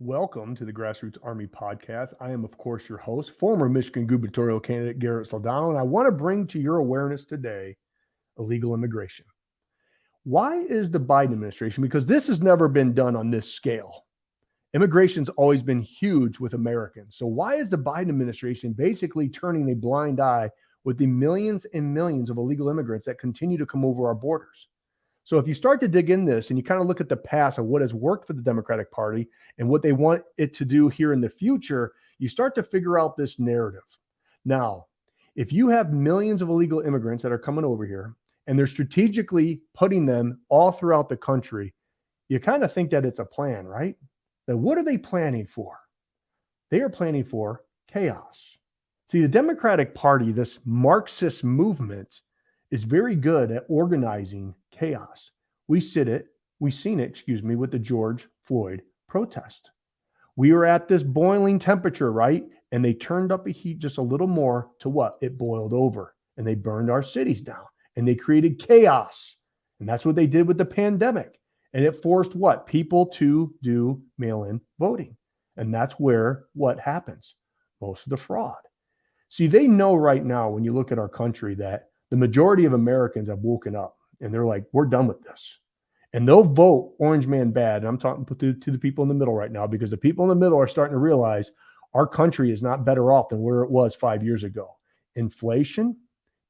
Welcome to the Grassroots Army podcast. I am, of course, your host, former Michigan gubernatorial candidate Garrett Soldano, and I want to bring to your awareness today illegal immigration. Why is the Biden administration, because this has never been done on this scale, immigration's always been huge with Americans. So why is the Biden administration basically turning a blind eye with the millions and millions of illegal immigrants that continue to come over our borders? So if you start to dig in this and you kind of look at the past of what has worked for the Democratic Party and what they want it to do here in the future, you start to figure out this narrative. Now, if you have millions of illegal immigrants that are coming over here and they're strategically putting them all throughout the country, you kind of think that it's a plan, right? Then what are they planning for? They are planning for chaos. See, the Democratic Party, this Marxist movement, is very good at organizing chaos. We've seen it, with the George Floyd protest. We were at this boiling temperature, right? And they turned up the heat just a little more to what? It boiled over and they burned our cities down and they created chaos. And that's what they did with the pandemic. And it forced what? People to do mail-in voting. And that's where what happens? Most of the fraud. See, they know right now when you look at our country that the majority of Americans have woken up and they're like, we're done with this. And they'll vote orange man bad. And I'm talking to the people in the middle right now because the people in the middle are starting to realize our country is not better off than where it was 5 years ago. Inflation,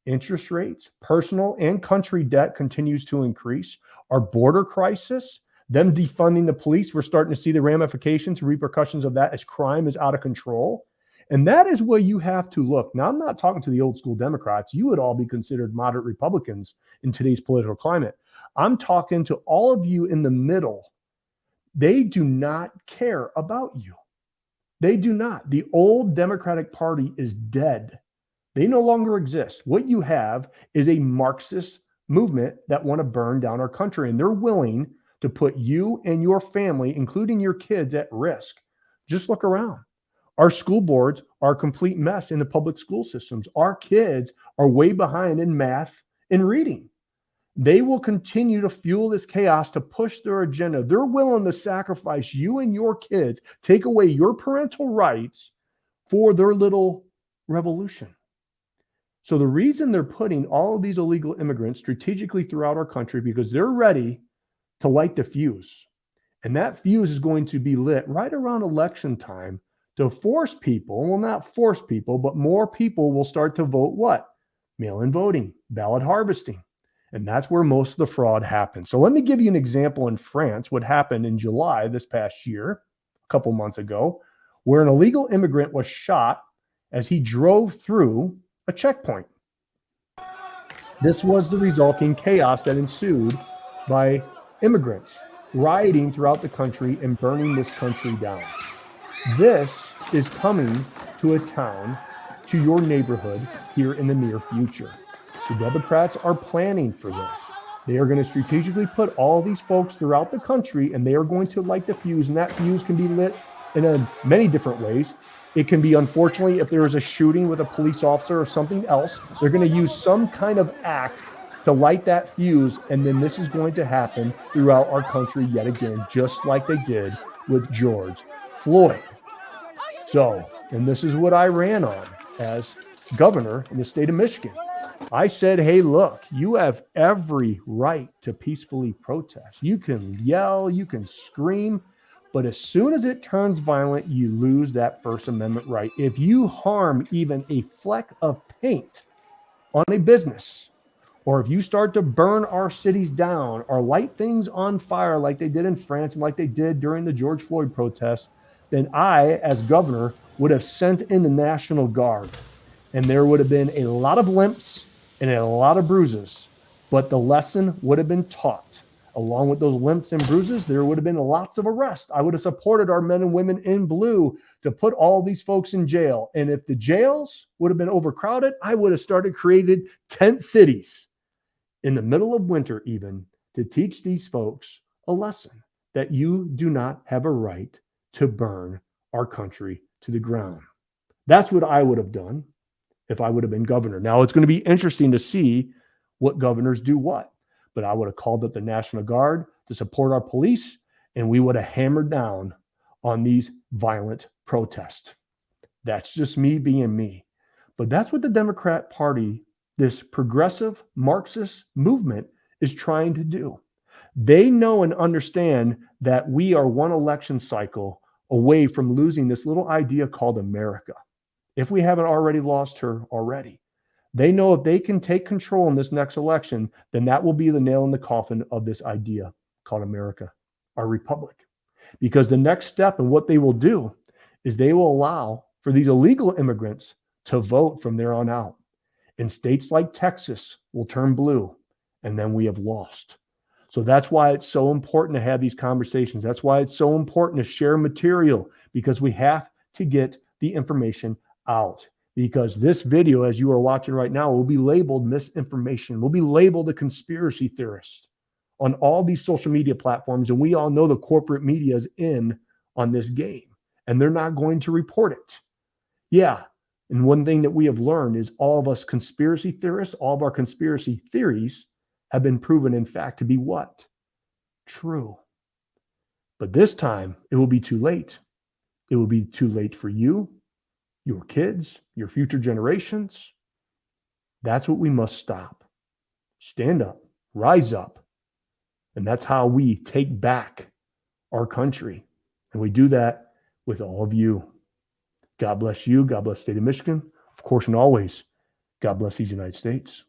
interest rates, personal and country debt continues to increase. Our border crisis, them defunding the police, we're starting to see the ramifications, repercussions of that as crime is out of control. And that is where you have to look. Now, I'm not talking to the old school Democrats. You would all be considered moderate Republicans in today's political climate. I'm talking to all of you in the middle. They do not care about you. They do not. The old Democratic Party is dead. They no longer exist. What you have is a Marxist movement that want to burn down our country, and they're willing to put you and your family, including your kids, at risk. Just look around. Our school boards are a complete mess in the public school systems. Our kids are way behind in math and reading. They will continue to fuel this chaos to push their agenda. They're willing to sacrifice you and your kids, take away your parental rights for their little revolution. So the reason they're putting all of these illegal immigrants strategically throughout our country because they're ready to light the fuse. And that fuse is going to be lit right around election time to force people, well, not force people, but more people will start to vote what? Mail-in voting, ballot harvesting. And that's where most of the fraud happens. So let me give you an example in France, what happened in July this past year, a couple months ago, where an illegal immigrant was shot as he drove through a checkpoint. This was the resulting chaos that ensued by immigrants rioting throughout the country and burning this country down. This is coming to a town, to your neighborhood here in the near future. The Democrats are planning for this. They are going to strategically put all these folks throughout the country and they are going to light the fuse, and that fuse can be lit in many different ways. It can be, unfortunately, if there is a shooting with a police officer or something else, they're going to use some kind of act to light that fuse, and then this is going to happen throughout our country yet again, just like they did with George Floyd. So, and this is what I ran on as governor in the state of Michigan. I said, hey, look, you have every right to peacefully protest. You can yell, you can scream, but as soon as it turns violent, you lose that First Amendment right. If you harm even a fleck of paint on a business, or if you start to burn our cities down or light things on fire like they did in France and like they did during the George Floyd protests, then I, as governor, would have sent in the National Guard. And there would have been a lot of limps and a lot of bruises, but the lesson would have been taught. Along with those limps and bruises, there would have been lots of arrests. I would have supported our men and women in blue to put all these folks in jail. And if the jails would have been overcrowded, I would have created tent cities in the middle of winter even to teach these folks a lesson that you do not have a right to burn our country to the ground. That's what I would have done if I would have been governor. Now, it's going to be interesting to see what governors do what. But I would have called up the National Guard to support our police, and we would have hammered down on these violent protests. That's just me being me. But that's what the Democrat Party, this progressive Marxist movement, is trying to do. They know and understand that we are one election cycle away from losing this little idea called America. If we haven't already lost her already, they know if they can take control in this next election, then that will be the nail in the coffin of this idea called America, our republic. Because the next step and what they will do is they will allow for these illegal immigrants to vote from there on out. And states like Texas will turn blue, and then we have lost. So that's why it's so important to have these conversations. That's why it's so important to share material, because we have to get the information out. Because this video, as you are watching right now, will be labeled misinformation, will be labeled a conspiracy theorist on all these social media platforms. And we all know the corporate media is in on this game, and they're not going to report it. Yeah. And one thing that we have learned is all of us conspiracy theorists, all of our conspiracy theories have been proven, in fact, to be what? True. But this time, it will be too late. It will be too late for you, your kids, your future generations. That's what we must stop. Stand up, rise up. And that's how we take back our country. And we do that with all of you. God bless you. God bless the state of Michigan. Of course, and always, God bless these United States.